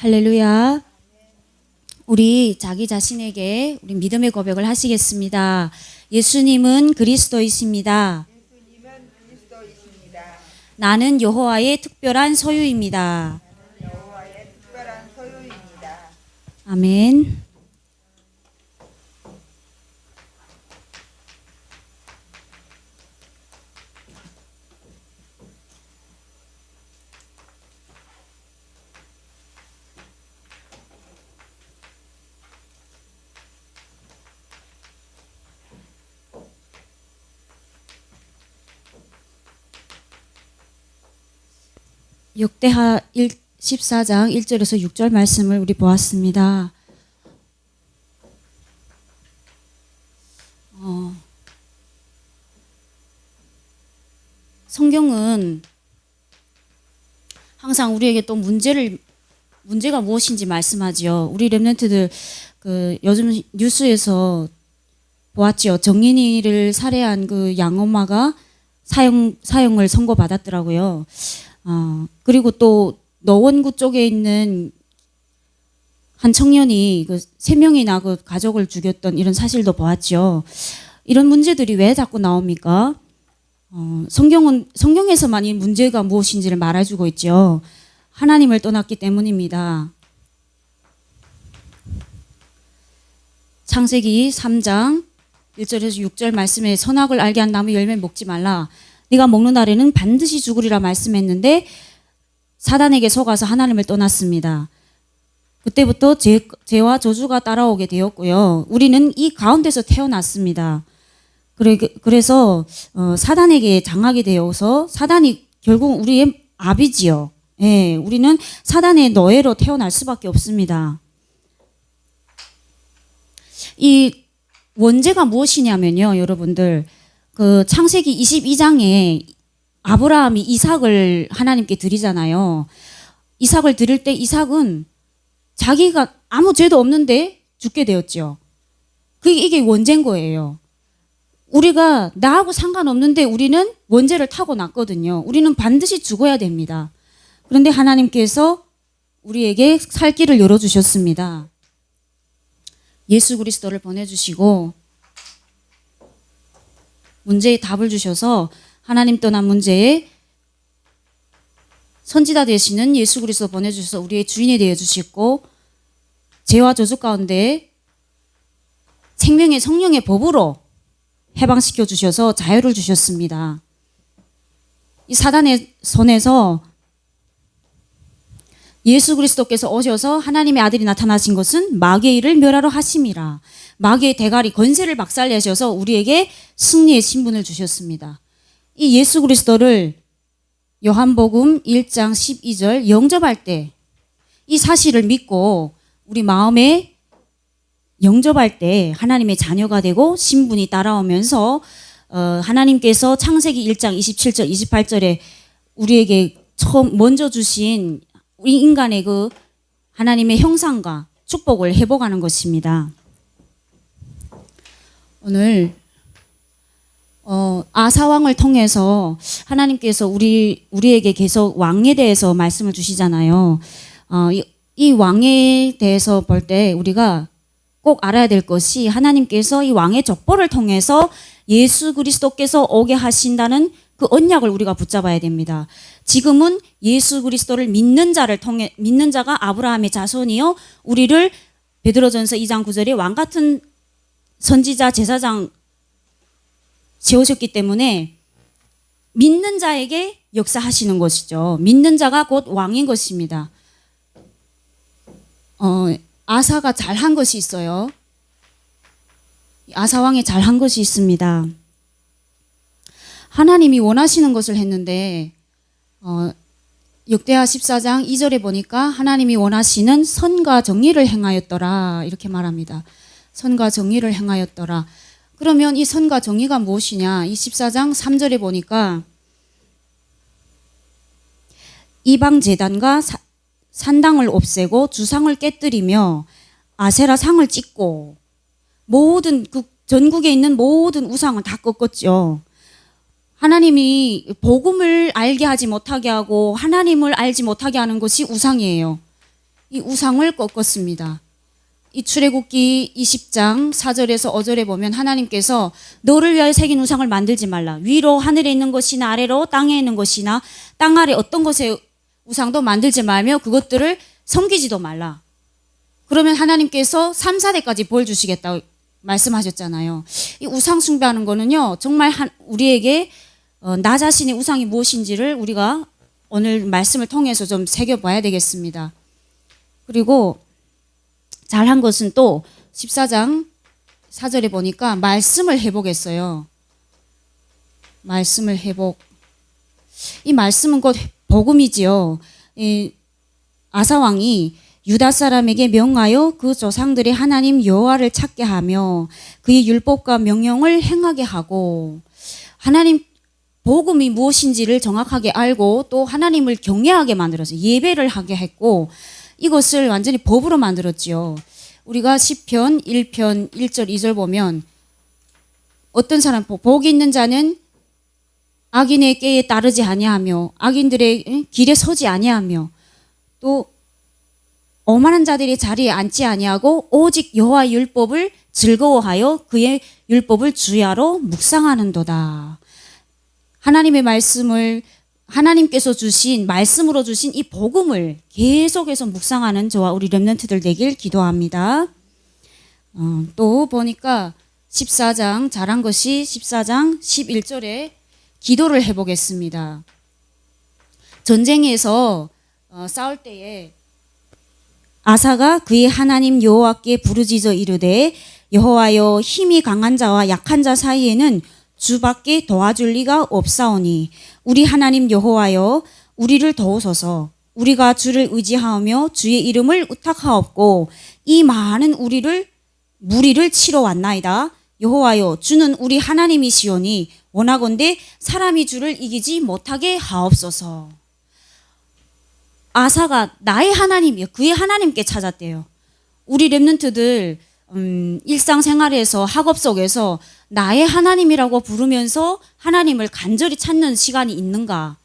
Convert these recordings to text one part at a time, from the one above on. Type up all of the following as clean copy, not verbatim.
할렐루야. 우리 자기 자신에게 우리 믿음의 고백을 하시겠습니다. 예수님은 그리스도이십니다. 나는 여호와의 특별한 소유입니다. 아멘. 역대하 14장 1절에서 6절 말씀을 우리 보았습니다. 성경은 항상 우리에게 또 문제가 무엇인지 말씀하지요. 우리 렘넌트들 요즘 뉴스에서 보았지요. 정인이를 살해한 그 양엄마가 사형을 선고받았더라고요. 그리고 또 노원구 쪽에 있는 한 청년이 그 3명이나 그 가족을 죽였던 이런 사실도 보았죠. 이런 문제들이 왜 자꾸 나옵니까? 성경에서만 이 문제가 무엇인지를 말해주고 있죠. 하나님을 떠났기 때문입니다. 창세기 3장 1절에서 6절 말씀에 선악을 알게 한 나무 열매 먹지 말라. 네가 먹는 날에는 반드시 죽으리라 말씀했는데 사단에게 속아서 하나님을 떠났습니다. 그때부터 죄와 저주가 따라오게 되었고요. 우리는 이 가운데서 태어났습니다. 그래서 사단에게 당하게 되어서 사단이 결국 우리의 아비지요. 예, 우리는 사단의 노예로 태어날 수밖에 없습니다. 이 원죄가 무엇이냐면요, 여러분들. 그 창세기 22장에 아브라함이 이삭을 하나님께 드리잖아요. 이삭을 드릴 때 이삭은 자기가 아무 죄도 없는데 죽게 되었죠. 이게 원죄인 거예요. 우리가 나하고 상관없는데 우리는 원죄를 타고났거든요. 우리는 반드시 죽어야 됩니다. 그런데 하나님께서 우리에게 살 길을 열어주셨습니다. 예수 그리스도를 보내주시고 문제에 답을 주셔서 하나님 떠난 문제에 선지자 되시는 예수 그리스도 보내주셔서 우리의 주인이 되어주시고 죄와 저주 가운데 생명의 성령의 법으로 해방시켜 주셔서 자유를 주셨습니다. 이 사단의 손에서 예수 그리스도께서 오셔서 하나님의 아들이 나타나신 것은 마귀의 일을 멸하러 하심이라. 마귀의 대가리 권세를 박살내셔서 우리에게 승리의 신분을 주셨습니다. 이 예수 그리스도를 요한복음 1장 12절 영접할 때 이 사실을 믿고 우리 마음에 영접할 때 하나님의 자녀가 되고 신분이 따라오면서 하나님께서 창세기 1장 27절 28절에 우리에게 먼저 주신 우리 인간의 그 하나님의 형상과 축복을 회복하는 것입니다. 오늘 아사왕을 통해서 하나님께서 우리에게 계속 왕에 대해서 말씀을 주시잖아요. 이 왕에 대해서 볼 때 우리가 꼭 알아야 될 것이 하나님께서 이 왕의 족보를 통해서 예수 그리스도께서 오게 하신다는 그 언약을 우리가 붙잡아야 됩니다. 지금은 예수 그리스도를 믿는 자가 아브라함의 자손이요 우리를 베드로전서 2장 9절에 왕 같은 선지자 제사장 세우셨기 때문에 믿는 자에게 역사하시는 것이죠. 믿는 자가 곧 왕인 것입니다. 아사가 잘한 것이 있어요. 아사왕이 잘한 것이 있습니다. 하나님이 원하시는 것을 했는데 역대하 14장 2절에 보니까 하나님이 원하시는 선과 정의를 행하였더라 이렇게 말합니다. 선과 정의를 행하였더라. 그러면 이 선과 정의가 무엇이냐? 이 14장 3절에 보니까 이방 제단과 산당을 없애고 주상을 깨뜨리며 아세라 상을 찢고 모든 전국에 있는 모든 우상을 다 꺾었죠. 하나님이 복음을 알게 하지 못하게 하고 하나님을 알지 못하게 하는 것이 우상이에요. 이 우상을 꺾었습니다. 이 출애굽기 20장 4절에서 5절에 보면 하나님께서 너를 위하여 새긴 우상을 만들지 말라. 위로 하늘에 있는 것이나 아래로 땅에 있는 것이나 땅 아래 어떤 곳에 우상도 만들지 말며 그것들을 섬기지도 말라. 그러면 하나님께서 3, 4대까지 벌 주시겠다고 말씀하셨잖아요. 이 우상 숭배하는 거는요, 정말 우리에게 나 자신의 우상이 무엇인지를 우리가 오늘 말씀을 통해서 좀 새겨봐야 되겠습니다. 그리고 잘한 것은 또 14장 4절에 보니까 말씀을 회복했어요. 말씀을 회복. 이 말씀은 곧 복음이지요. 이 아사왕이 유다 사람에게 명하여 그 조상들의 하나님 여호와를 찾게 하며 그의 율법과 명령을 행하게 하고, 하나님 복음이 무엇인지를 정확하게 알고 또 하나님을 경외하게 만들어서 예배를 하게 했고, 이것을 완전히 법으로 만들었지요. 우리가 시편 1편 1절 2절 보면 어떤 사람, 복이 있는 자는 악인의 꾀에 따르지 아니하며 악인들의 길에 서지 아니하며 또 오만한 자들의 자리에 앉지 아니하고 오직 여호와의 율법을 즐거워하여 그의 율법을 주야로 묵상하는도다. 하나님의 말씀을, 하나님께서 주신 말씀으로 주신 이 복음을 계속해서 묵상하는 저와 우리 렘넌트들 되길 기도합니다. 또 보니까 14장 잘한 것이 14장 11절에 기도를 해보겠습니다. 전쟁에서 싸울 때에 아사가 그의 하나님 여호와께 부르짖어 이르되 여호와여, 힘이 강한 자와 약한 자 사이에는 주밖에 도와줄 리가 없사오니 우리 하나님 여호와여, 우리를 도우소서. 우리가 주를 의지하며 주의 이름을 의탁하옵고 이 많은 무리를 치러 왔나이다. 여호와여, 주는 우리 하나님이시오니 원하건대 사람이 주를 이기지 못하게 하옵소서. 아사가 나의 하나님이요, 그의 하나님께 찾았대요. 우리 렘넌트들 일상생활에서 학업 속에서 나의 하나님이라고 부르면서 하나님을 간절히 찾는 시간이 있는가?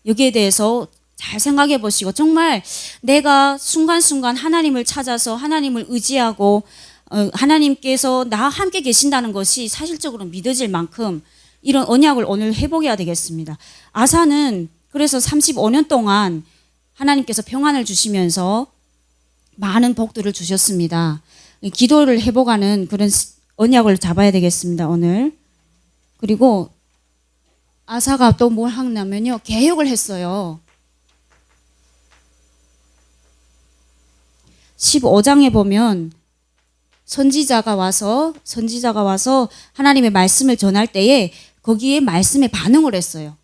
여기에 대해서 잘 생각해 보시고, 정말 내가 순간순간 하나님을 찾아서 하나님을 의지하고 하나님께서 나와 함께 계신다는 것이 사실적으로 믿어질 만큼 이런 언약을 오늘 회복해야 되겠습니다. 아사는 그래서 35년 동안 하나님께서 평안을 주시면서 많은 복들을 주셨습니다. 기도를 회복하는 그런 언약을 잡아야 되겠습니다, 오늘. 그리고 아사가 또 뭘 하냐면요, 개혁을 했어요. 15장에 보면 선지자가 와서 하나님의 말씀을 전할 때에 거기에 말씀에 반응을 했어요.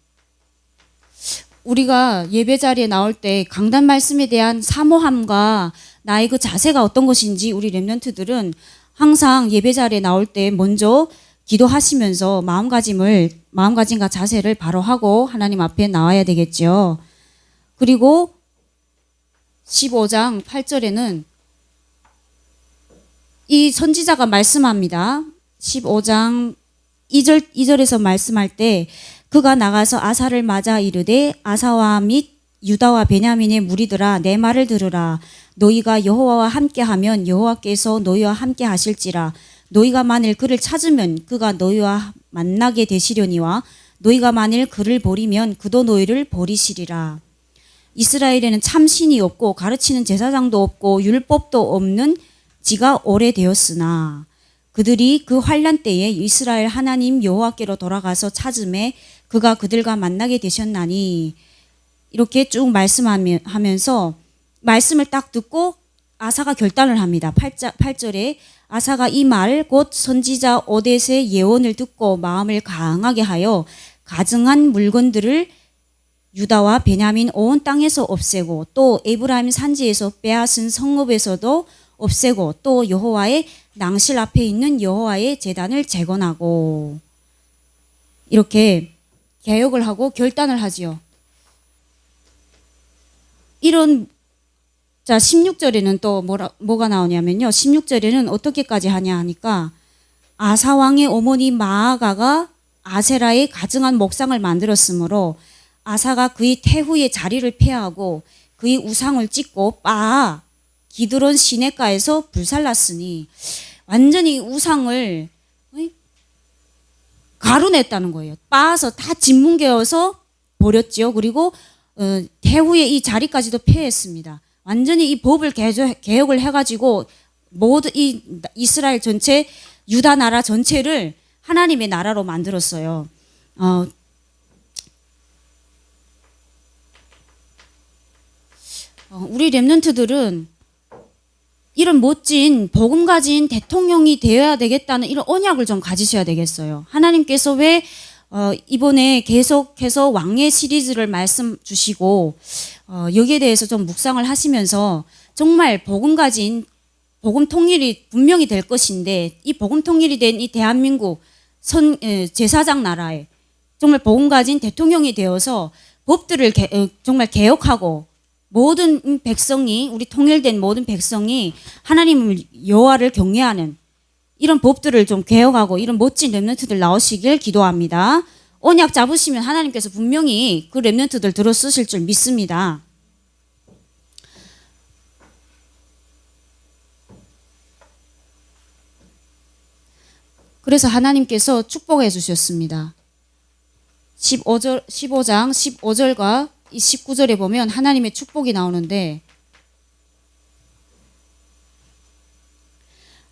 우리가 예배 자리에 나올 때 강단 말씀에 대한 사모함과 나의 그 자세가 어떤 것인지 우리 렘넌트들은 항상 예배 자리에 나올 때 먼저 기도하시면서 마음가짐과 자세를 바로 하고 하나님 앞에 나와야 되겠죠. 그리고 15장 8절에는 이 선지자가 말씀합니다. 15장 2절에서 말씀할 때 그가 나가서 아사를 맞아 이르되 아사와 및 유다와 베냐민의 무리들아, 내 말을 들으라. 너희가 여호와와 함께하면 여호와께서 너희와 함께 하실지라. 너희가 만일 그를 찾으면 그가 너희와 만나게 되시려니와 너희가 만일 그를 버리면 그도 너희를 버리시리라. 이스라엘에는 참신이 없고 가르치는 제사장도 없고 율법도 없는 지가 오래되었으나 그들이 그 환난 때에 이스라엘 하나님 여호와께로 돌아가서 찾음에 그가 그들과 만나게 되셨나니, 이렇게 쭉 말씀하면서 말씀을 딱 듣고 아사가 결단을 합니다. 8절에 아사가 이 말 곧 선지자 오뎃의 예언을 듣고 마음을 강하게 하여 가증한 물건들을 유다와 베냐민 온 땅에서 없애고 또 에브라임 산지에서 빼앗은 성읍에서도 없애고 또 여호와의 낭실 앞에 있는 여호와의 제단을 재건하고, 이렇게 개혁을 하고 결단을 하지요. 이런, 자 16절에는 또 뭐가 나오냐면요, 16절에는 어떻게까지 하냐 하니까 아사왕의 어머니 마아가가 아세라의 가증한 목상을 만들었으므로 아사가 그의 태후의 자리를 폐하고 그의 우상을 찢고 기드론 시내가에서 불살랐으니 완전히 우상을 가루냈다는 거예요. 빻아서 다 짓뭉개어서 버렸죠. 그리고 대후에 이 자리까지도 폐했습니다. 완전히 이 법을 개혁을 해가지고 모두 이 이스라엘 전체 유다 나라 전체를 하나님의 나라로 만들었어요. 우리 렘넌트들은 이런 멋진 복음 가진 대통령이 되어야 되겠다는 이런 언약을 좀 가지셔야 되겠어요. 하나님께서 왜 이번에 계속해서 왕의 시리즈를 말씀 주시고 여기에 대해서 좀 묵상을 하시면서 정말 복음 가진 복음 통일이 분명히 될 것인데 이 복음 통일이 된 이 대한민국 제사장 나라에 정말 복음 가진 대통령이 되어서 법들을 정말 개혁하고 모든 백성이 우리 통일된 모든 백성이 하나님을 여호와를 경외하는 이런 법들을 좀 개혁하고 이런 멋진 렘넌트들 나오시길 기도합니다. 언약 잡으시면 하나님께서 분명히 그 렘넌트들 들어 쓰실 줄 믿습니다. 그래서 하나님께서 축복해 주셨습니다. 15장 15절과 이 19절에 보면 하나님의 축복이 나오는데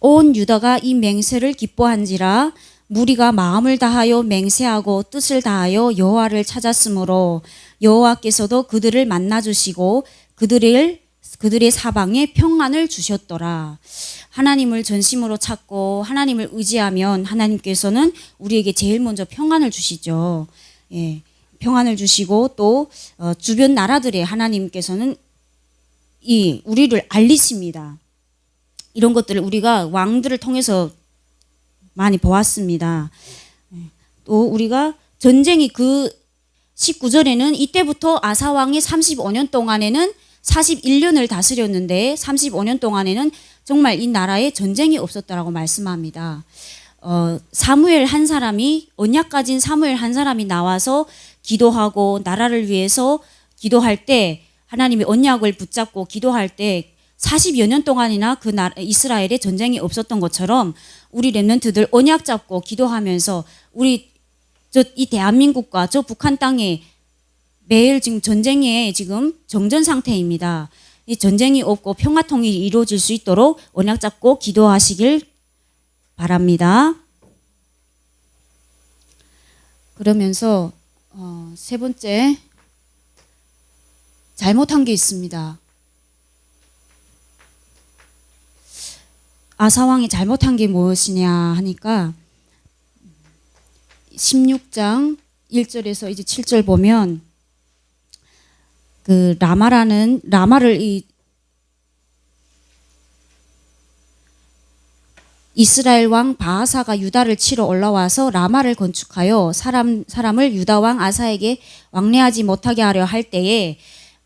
온 유다가 이 맹세를 기뻐한지라 무리가 마음을 다하여 맹세하고 뜻을 다하여 여호와를 찾았으므로 여호와께서도 그들을 만나 주시고 그들의 사방에 평안을 주셨더라. 하나님을 전심으로 찾고 하나님을 의지하면 하나님께서는 우리에게 제일 먼저 평안을 주시죠. 예. 평안을 주시고 또 주변 나라들의 하나님께서는 우리를 알리십니다. 이런 것들을 우리가 왕들을 통해서 많이 보았습니다. 또 우리가 전쟁이 그 19절에는 이때부터 아사 왕이 35년 동안에는 41년을 다스렸는데 35년 동안에는 정말 이 나라에 전쟁이 없었다라고 말씀합니다. 사무엘 한 사람이 언약 가진 사무엘 한 사람이 나와서 기도하고 나라를 위해서 기도할 때 하나님의 언약을 붙잡고 기도할 때 40여 년 동안이나 그 이스라엘에 전쟁이 없었던 것처럼 우리 렘넌트들 언약 잡고 기도하면서 우리 이 대한민국과 저 북한 땅에 매일 지금 전쟁에 지금 정전 상태입니다. 이 전쟁이 없고 평화 통일이 이루어질 수 있도록 언약 잡고 기도하시길 바랍니다. 그러면서 세 번째 잘못한 게 있습니다. 아사왕이 잘못한 게 무엇이냐 하니까 16장 1절에서 이제 7절 보면 그 라마를 이스라엘 왕 바하사가 유다를 치러 올라와서 라마를 건축하여 사람을 유다 왕 아사에게 왕래하지 못하게 하려 할 때에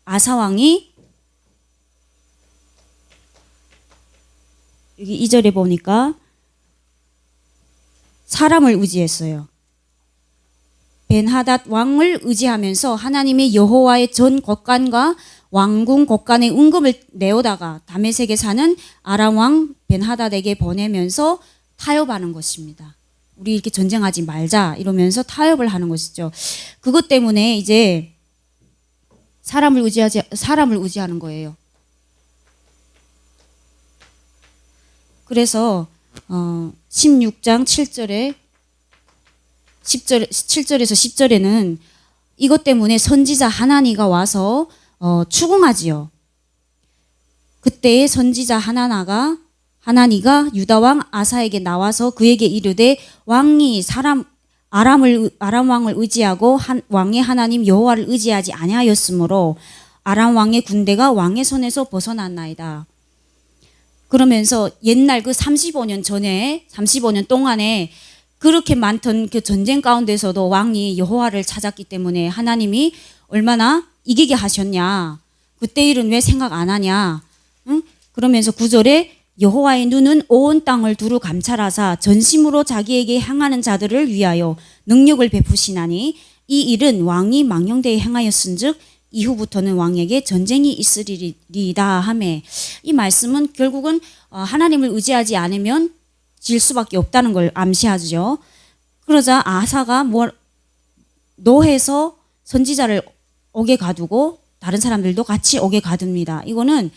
아사 왕이 여기 2절에 보니까 사람을 의지했어요. 벤하닷 왕을 의지하면서 하나님의 여호와의 전 곳간과 왕궁 곳간의 은금을 내어다가 다메섹에 사는 아람 왕 벤하닷에게 보내면서 타협하는 것입니다. 우리 이렇게 전쟁하지 말자 이러면서 타협을 하는 것이죠. 그것 때문에 이제 사람을 의지하는 거예요. 그래서 16장 7절에 7절에서 10절에는 이것 때문에 선지자 하나니가 와서 추궁하지요. 그때 선지자 하나니가 유다 왕 아사에게 나와서 그에게 이르되 왕이 아람 왕을 의지하고 왕의 하나님 여호와를 의지하지 아니하였으므로 아람 왕의 군대가 왕의 손에서 벗어났나이다. 그러면서 옛날 그 35년 동안에 그렇게 많던 그 전쟁 가운데서도 왕이 여호와를 찾았기 때문에 하나님이 얼마나 이기게 하셨냐. 그때 일은 왜 생각 안 하냐. 응? 그러면서 9절에 여호와의 눈은 온 땅을 두루 감찰하사 전심으로 자기에게 향하는 자들을 위하여 능력을 베푸시나니 이 일은 왕이 망령되이 행하였은즉 이후부터는 왕에게 전쟁이 있으리이다 하매, 이 말씀은 결국은 하나님을 의지하지 않으면 질 수밖에 없다는 걸 암시하죠. 그러자 아사가 노해서 선지자를 옥에 가두고 다른 사람들도 같이 옥에 가둡니다. 이거는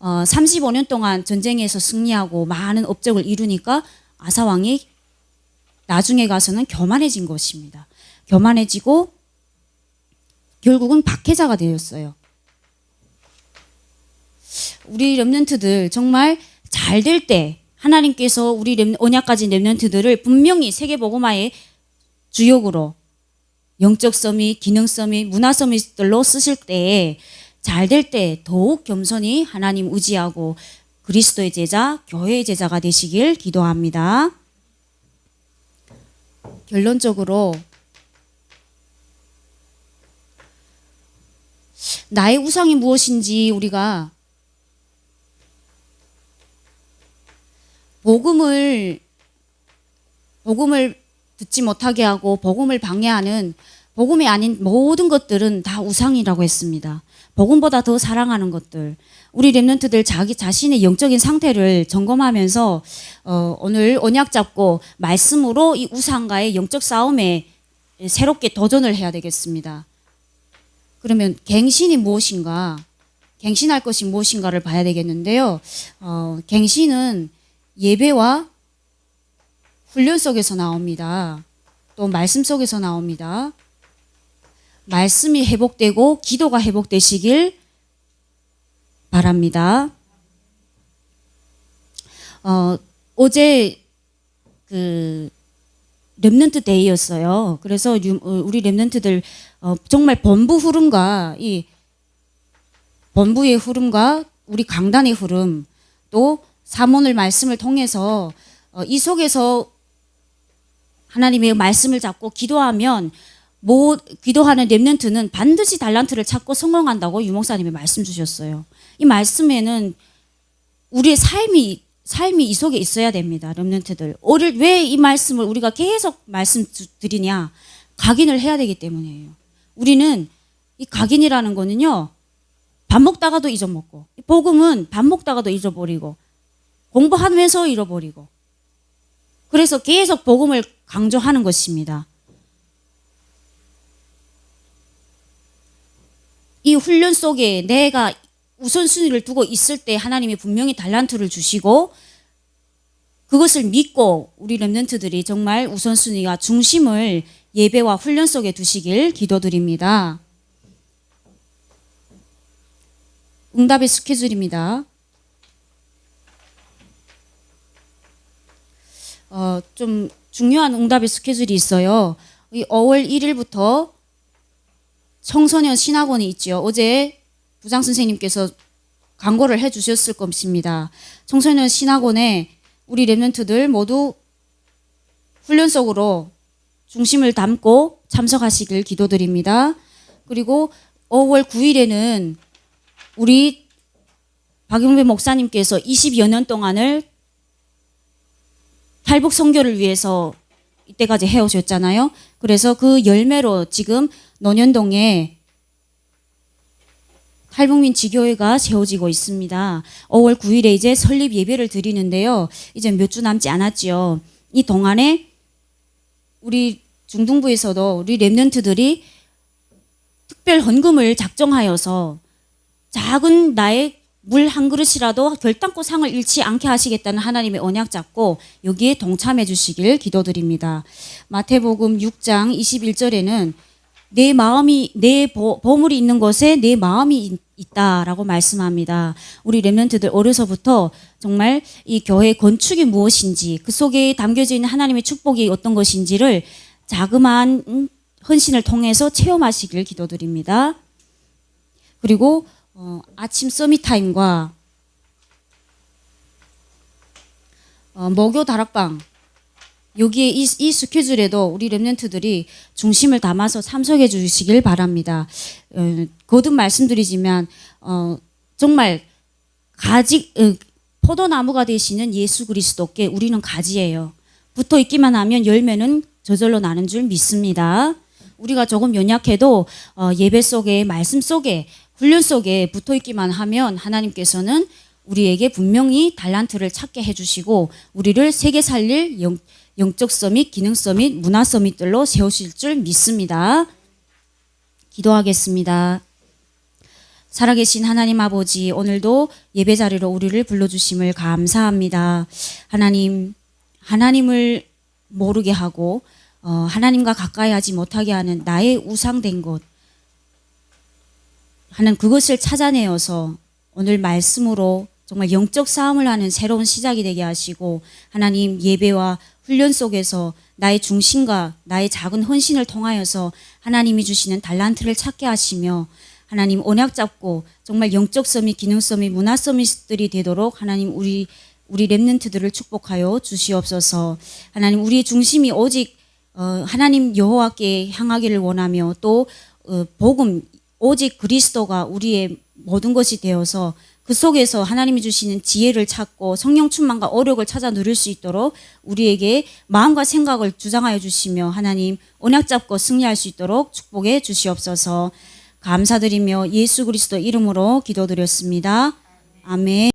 35년 동안 전쟁에서 승리하고 많은 업적을 이루니까 아사 왕이 나중에 가서는 교만해진 것입니다. 교만해지고 결국은 박해자가 되었어요. 우리 렘넌트들 정말 잘 될 때 하나님께서 우리 언약 가진 렘넌트들을 분명히 세계복음화의 주역으로 영적 서밋, 기능 서밋, 문화 서밋들로 쓰실 때에 잘 될 때 더욱 겸손히 하나님 의지하고 그리스도의 제자, 교회의 제자가 되시길 기도합니다. 결론적으로 나의 우상이 무엇인지 우리가 복음을 듣지 못하게 하고 복음을 방해하는 복음이 아닌 모든 것들은 다 우상이라고 했습니다. 복음보다 더 사랑하는 것들. 우리 렘넌트들 자기 자신의 영적인 상태를 점검하면서 오늘 언약 잡고 말씀으로 이 우상과의 영적 싸움에 새롭게 도전을 해야 되겠습니다. 그러면 갱신이 무엇인가? 갱신할 것이 무엇인가를 봐야 되겠는데요. 갱신은 예배와 훈련 속에서 나옵니다. 또 말씀 속에서 나옵니다. 말씀이 회복되고 기도가 회복되시길 바랍니다. 어제 그 렘넌트 데이였어요. 그래서 우리 렘넌트들 정말 본부 흐름과 이 본부의 흐름과 우리 강단의 흐름 또 사모늘 말씀을 통해서 이 속에서 하나님의 말씀을 잡고 기도하면 기도하는 렘넌트는 반드시 달란트를 찾고 성공한다고 유목사님이 말씀 주셨어요. 이 말씀에는 우리의 삶이 이 속에 있어야 됩니다. 렘넌트들. 왜 이 말씀을 우리가 계속 말씀드리냐? 각인을 해야 되기 때문이에요. 우리는 이 각인이라는 거는요. 밥 먹다가도 잊어먹고 복음은 밥 먹다가도 잊어버리고 공부하면서 잃어버리고 그래서 계속 복음을 강조하는 것입니다. 이 훈련 속에 내가 우선순위를 두고 있을 때 하나님이 분명히 달란트를 주시고 그것을 믿고 우리 렘넌트들이 정말 우선순위와 중심을 예배와 훈련 속에 두시길 기도드립니다. 응답의 스케줄입니다. 좀 중요한 응답의 스케줄이 있어요. 5월 1일부터 청소년 신학원이 있죠. 어제 부장 선생님께서 광고를 해주셨을 것입니다. 청소년 신학원에 우리 렘넌트들 모두 훈련 속으로 중심을 담고 참석하시길 기도드립니다. 그리고 5월 9일에는 우리 박용배 목사님께서 20여 년 동안을 탈북 선교를 위해서 이때까지 해오셨잖아요. 그래서 그 열매로 지금 논현동에 탈북민 지교회가 세워지고 있습니다. 5월 9일에 이제 설립 예배를 드리는데요. 이제 몇 주 남지 않았지요. 이 동안에 우리 중등부에서도 우리 렘넌트들이 특별 헌금을 작정하여서 작은 나의 물 한 그릇이라도 결단코 상을 잃지 않게 하시겠다는 하나님의 언약 잡고 여기에 동참해 주시길 기도드립니다. 마태복음 6장 21절에는 내 보물이 있는 곳에 내 마음이 있다라고 말씀합니다. 우리 렘넌트들 어려서부터 정말 이 교회 건축이 무엇인지 그 속에 담겨져 있는 하나님의 축복이 어떤 것인지를 자그마한 헌신을 통해서 체험하시길 기도드립니다. 그리고 아침 서밋 타임과 목요 다락방 여기에 이 스케줄에도 우리 렘넌트들이 중심을 담아서 참석해 주시길 바랍니다. 거듭 말씀드리지만 정말 포도나무가 되시는 예수 그리스도께 우리는 가지예요. 붙어 있기만 하면 열매는 저절로 나는 줄 믿습니다. 우리가 조금 연약해도 예배 속에 말씀 속에 훈련 속에 붙어 있기만 하면 하나님께서는 우리에게 분명히 달란트를 찾게 해주시고 우리를 세계 살릴 영적 서밋, 기능 서밋, 문화 서밋들로 세우실 줄 믿습니다. 기도하겠습니다. 살아계신 하나님 아버지, 오늘도 예배 자리로 우리를 불러주심을 감사합니다. 하나님, 하나님을 모르게 하고 하나님과 가까이 하지 못하게 하는 나의 우상된 것 하는 그것을 찾아내어서 오늘 말씀으로 정말 영적 싸움을 하는 새로운 시작이 되게 하시고 하나님 예배와 훈련 속에서 나의 중심과 나의 작은 헌신을 통하여서 하나님이 주시는 달란트를 찾게 하시며 하나님 언약 잡고 정말 영적 서밋, 기능 서밋, 문화 서밋들이 되도록 하나님 우리 렘넌트들을 축복하여 주시옵소서. 하나님 우리의 중심이 오직 하나님 여호와께 향하기를 원하며 또 복음 오직 그리스도가 우리의 모든 것이 되어서 그 속에서 하나님이 주시는 지혜를 찾고 성령 충만과 어력을 찾아 누릴 수 있도록 우리에게 마음과 생각을 주장하여 주시며 하나님 언약 잡고 승리할 수 있도록 축복해 주시옵소서. 감사드리며 예수 그리스도 이름으로 기도드렸습니다. 아멘.